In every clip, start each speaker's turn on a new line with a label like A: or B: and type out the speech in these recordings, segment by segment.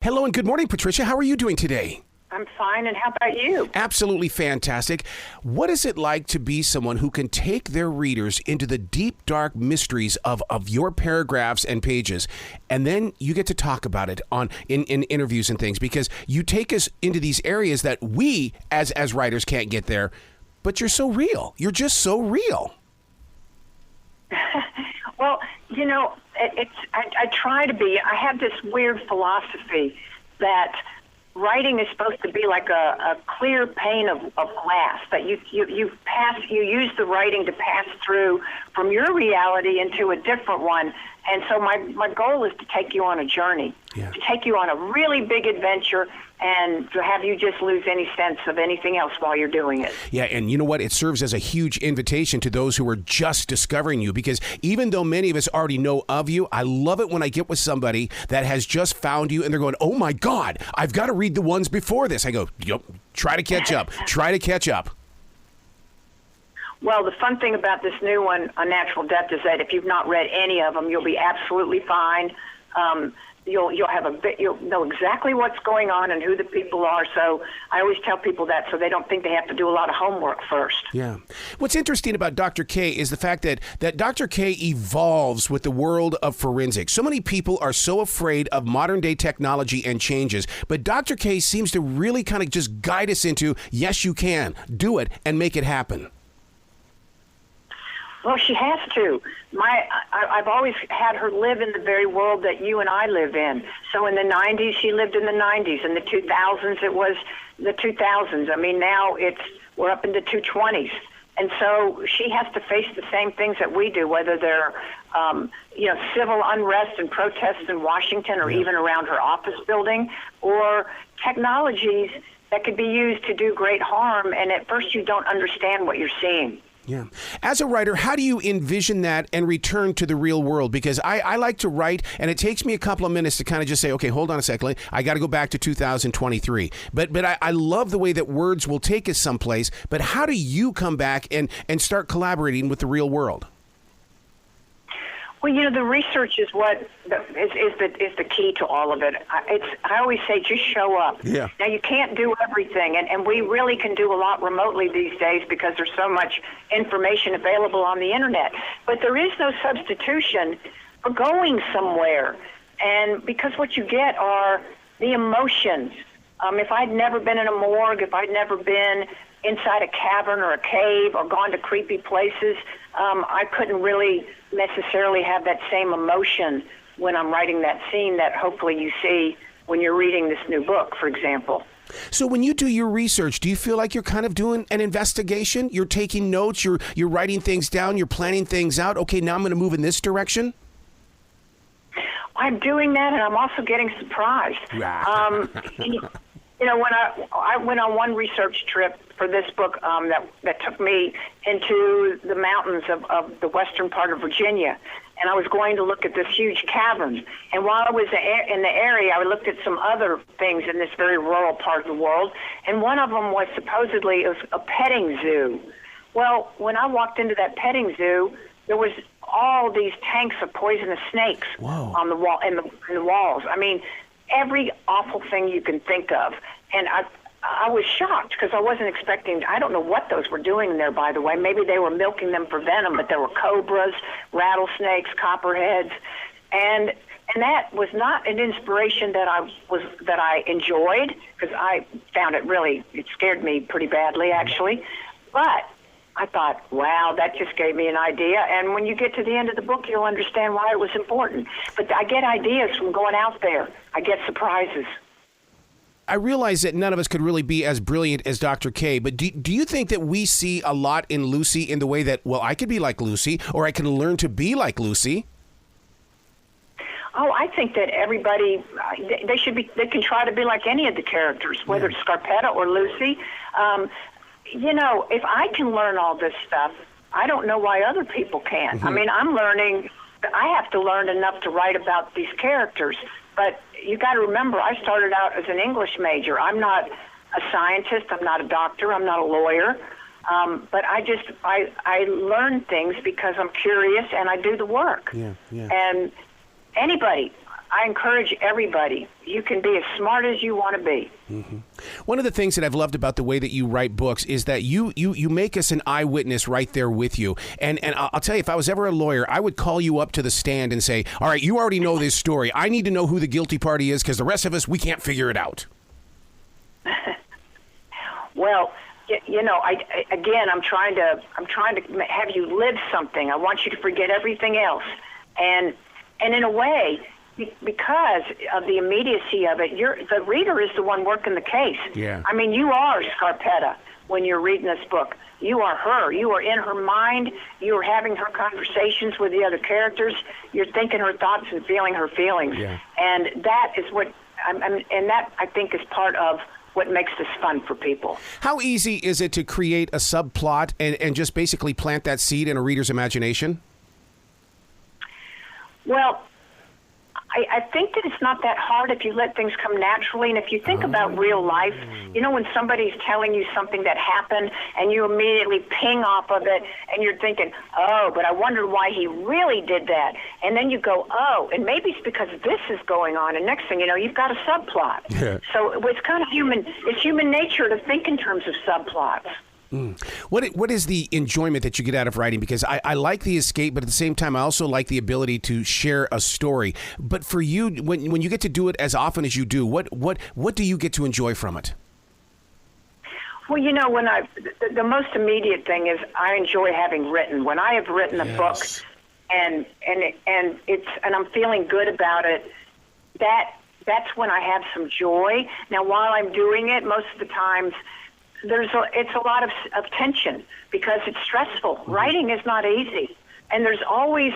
A: Hello and good morning, Patricia. How are you doing today?
B: I'm fine, and how about you?
A: Absolutely fantastic. What is it like to be someone who can take their readers into the deep, dark mysteries of your paragraphs and pages, and then you get to talk about it in interviews and things, because you take us into these areas that we, as writers, can't get there, but you're so real. You're just so real.
B: Well, you know, I try to be. I have this weird philosophy that writing is supposed to be like a clear pane of glass, that you use the writing to pass through from your reality into a different one. And so my goal is to take you on a journey, to take you on a really big adventure, and to have you just lose any sense of anything else while you're doing it.
A: Yeah, and you know what? It serves as a huge invitation to those who are just discovering you, because even though many of us already know of you, I love it when I get with somebody that has just found you and they're going, oh my God, I've got to read the ones before this. I go, yep, try to catch up. Try to catch up.
B: Well, the fun thing about this new one, Unnatural Depth, is that if you've not read any of them, you'll be absolutely fine. You'll know exactly what's going on and who the people are. So I always tell people that so they don't think they have to do a lot of homework first.
A: Yeah. What's interesting about Dr. K is the fact that Dr. K evolves with the world of forensics. So many people are so afraid of modern day technology and changes, but Dr. K seems to really kind of just guide us into, yes, you can do it and make it happen.
B: Well, she has to. I've always had her live in the very world that you and I live in. So in the 90s, she lived in the 90s. In the 2000s, it was the 2000s. I mean, now we're up in the 220s. And so she has to face the same things that we do, whether they're, civil unrest and protests in Washington or even around her office building, or technologies that could be used to do great harm. And at first, you don't understand what you're seeing.
A: Yeah. As a writer, how do you envision that and return to the real world? Because I like to write, and it takes me a couple of minutes to kind of just say, okay, hold on a second. I got to go back to 2023. But I love the way that words will take us someplace. But how do you come back and start collaborating with the real world?
B: Well, you know, the research is what is the key to all of it. I always say just show up.
A: Yeah.
B: Now, you can't do everything, and we really can do a lot remotely these days because there's so much information available on the Internet. But there is no substitution for going somewhere, and because what you get are the emotions. If I'd never been in a morgue, if I'd never been inside a cavern or a cave or gone to creepy places, I couldn't really necessarily have that same emotion when I'm writing that scene that hopefully you see when you're reading this new book, for example.
A: So when you do your research, do you feel like you're kind of doing an investigation? You're taking notes, you're writing things down, you're planning things out. Okay, now I'm going to move in this direction?
B: I'm doing that, and I'm also getting surprised. You know, when I went on one research trip for this book that took me into the mountains of the western part of Virginia, and I was going to look at this huge cavern. And while I was in the area, I looked at some other things in this very rural part of the world, and one of them was supposedly a petting zoo. Well, when I walked into that petting zoo, there was all these tanks of poisonous snakes on the wall in the walls. I mean, every awful thing you can think of. And I was shocked because I wasn't expecting, I don't know what those were doing there, by the way. Maybe they were milking them for venom, but there were cobras, rattlesnakes, copperheads. And that was not an inspiration that I enjoyed, because I found it scared me pretty badly, actually. But I thought, wow, that just gave me an idea. And when you get to the end of the book, you'll understand why it was important. But I get ideas from going out there. I get surprises.
A: I realize that none of us could really be as brilliant as Dr. K, but do you think that we see a lot in Lucy in the way that, well, I could be like Lucy, or I can learn to be like Lucy?
B: Oh, I think that everybody, they can try to be like any of the characters, whether it's Scarpetta or Lucy. You know, if I can learn all this stuff, I don't know why other people can't. Mm-hmm. I mean, I have to learn enough to write about these characters. But you got to remember, I started out as an English major. I'm not a scientist. I'm not a doctor. I'm not a lawyer. But I learn things because I'm curious and I do the work.
A: Yeah.
B: And anybody, I encourage everybody. You can be as smart as you want to be.
A: Mm-hmm. One of the things that I've loved about the way that you write books is that you make us an eyewitness right there with you. And I'll tell you, if I was ever a lawyer, I would call you up to the stand and say, all right, you already know this story. I need to know who the guilty party is because the rest of us, we can't figure it out.
B: Well, I'm trying to have you live something. I want you to forget everything else. And in a way, because of the immediacy of it, the reader is the one working the case.
A: Yeah.
B: I mean, you are Scarpetta when you're reading this book. You are her. You are in her mind. You are having her conversations with the other characters. You're thinking her thoughts and feeling her feelings.
A: Yeah.
B: And that is what, and that I think is part of what makes this fun for people.
A: How easy is it to create a subplot and just basically plant that seed in a reader's imagination?
B: Well, I think that it's not that hard if you let things come naturally. And if you think about real life, when somebody's telling you something that happened and you immediately ping off of it and you're thinking, oh, but I wonder why he really did that. And then you go, oh, and maybe it's because this is going on. And next thing you know, you've got a subplot. Yeah. So it's kind of it's human nature to think in terms of subplots.
A: What is the enjoyment that you get out of writing? Because I like the escape, but at the same time, I also like the ability to share a story. But for you, when you get to do it as often as you do, what do you get to enjoy from it?
B: Well, when the most immediate thing is I enjoy having written. When I have written a book, and I'm feeling good about it, that's when I have some joy. Now, while I'm doing it, most of the times it's a lot of tension because it's stressful. Mm-hmm. Writing is not easy, and there's always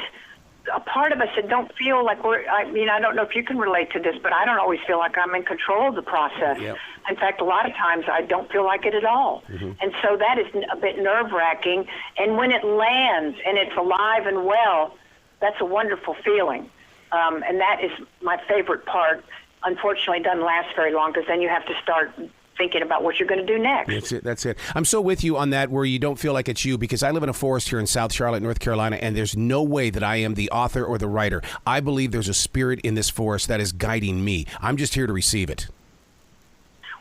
B: a part of us that don't feel like I don't know if you can relate to this, but I don't always feel like I'm in control of the process. Yep. In fact, a lot of times I don't feel like it at all. Mm-hmm. And so that is a bit nerve-wracking. And when it lands and it's alive and well, that's a wonderful feeling. And that is my favorite part. Unfortunately, it doesn't last very long because then you have to start thinking about what you're going to do next.
A: That's it. I'm so with you on that where you don't feel like it's you, because I live in a forest here in South Charlotte, North Carolina, and there's no way that I am the author or the writer. I believe there's a spirit in this forest that is guiding me. I'm just here to receive it.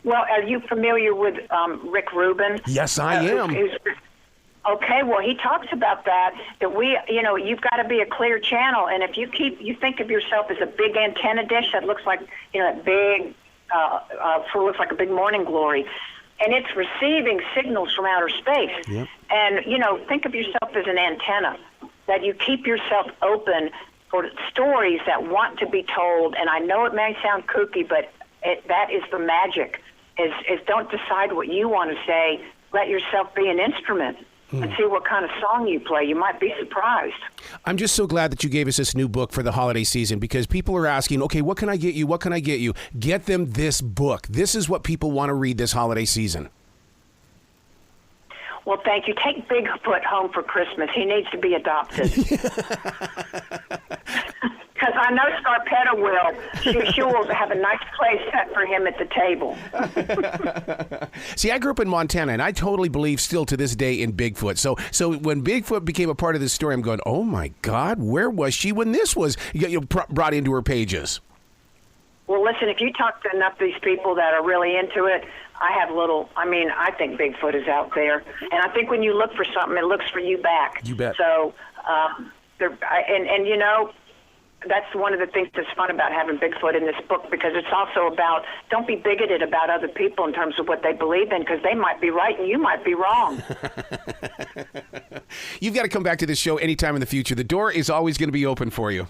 B: Well, are you familiar with Rick Rubin?
A: Yes, I am.
B: Okay, well, he talks about that you've got to be a clear channel, and if you think of yourself as a big antenna dish that looks like, that big, looks like a big morning glory, and it's receiving signals from outer space. Yep. And, think of yourself as an antenna, that you keep yourself open for stories that want to be told. And I know it may sound kooky, but that is the magic, is don't decide what you want to say. Let yourself be an instrument. And see what kind of song you play. You might be surprised. I'm
A: just so glad that you gave us this new book for the holiday season, because people are asking, okay, what can I get you? What can I get you? Get them this book. This is what people want to read this holiday season. Well, thank you. Take Bigfoot home for Christmas. He needs to be adopted. Because I know Scarpetta will. She will have a nice place set for him at the table. See, I grew up in Montana, and I totally believe still to this day in Bigfoot. So when Bigfoot became a part of this story, I'm going, oh, my God, where was she when this was brought into her pages? Well, listen, if you talk to enough of these people that are really into it, I think Bigfoot is out there. And I think when you look for something, it looks for you back. You bet. So, that's one of the things that's fun about having Bigfoot in this book, because it's also about, don't be bigoted about other people in terms of what they believe in, because they might be right and you might be wrong. You've got to come back to this show anytime in the future. The door is always going to be open for you.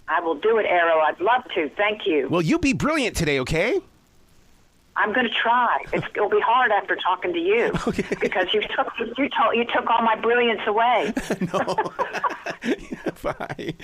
A: I will do it, Arrow. I'd love to. Thank you. Well, you be brilliant today, okay? I'm going to try. It'll be hard after talking to you, okay, because you took all my brilliance away. No. Bye.